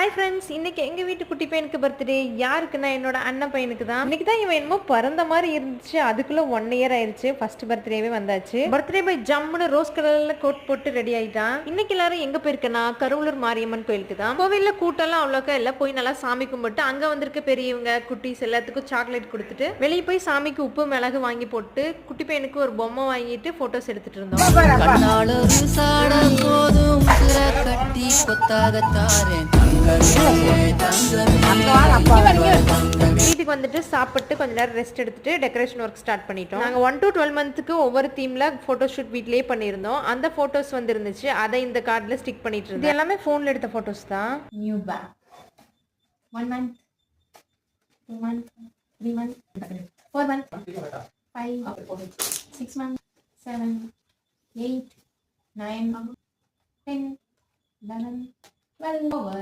Hi friends, இன்னைக்கு எங்கள் வீட்டு குட்டி பையனுக்கு பர்த்டே. யாருக்குன்னா என்னோட அண்ணன் பையனுக்கு தான். இன்னைக்கு தான் இவன் என்னமோ பிறந்த மாதிரி இருந்துச்சு. அதுக்குள்ள 1 இயர் ஆயிடுச்சு. ஃபர்ஸ்ட் பர்த்டேவே வந்தாச்சு. பர்த்டே பை ஜம்முன்னு ரோஸ் கலர்ல கோட் போட்டு ரெடி ஆயிட்டான். இன்னைக்கு எல்லாரும் எங்க போயிருக்கனா கருவலூர் மாரியம்மன் கோயிலுக்கு தான். கோவில்ல கூட்டம்லாம் அவ்வளோக்கா இல்லை. போய் நல்லா சாமி கும்பிட்டு அங்க வந்திருக்க பெரியவங்க குட்டீஸ் எல்லாத்துக்கும் சாக்லேட் கொடுத்துட்டு வெளியே போய் சாமிக்கு உப்பு மிளகு வாங்கி போட்டு குட்டி பையனுக்கு ஒரு பொம்மை வாங்கிட்டு போட்டோஸ் எடுத்துட்டு இருந்தோம். வீட்டுக்கு வந்துட்டு சாப்பிட்டு கொஞ்ச நேரம் ரெஸ்ட் எடுத்துட்டு டெக்கரேஷன் ஒர்க் ஸ்டார்ட் பண்ணிட்டோம். நாங்க 1 to 12 மந்த்துக்கு ஒவ்வொரு தீம்ல போட்டோ ஷூட் வீட்லயே பண்ணியிருந்தோம். அந்த போட்டோஸ் வந்து இருந்துச்சு. அதை இந்த கார்டுல ஸ்டிக் பண்ணிட்டு இருந்தோம். இது எல்லாமே போன்ல எடுத்த போட்டோஸ் தான். New pack 1 month 2 month 3 month 4 month 5 6 month 7 8 9 10 11 12 over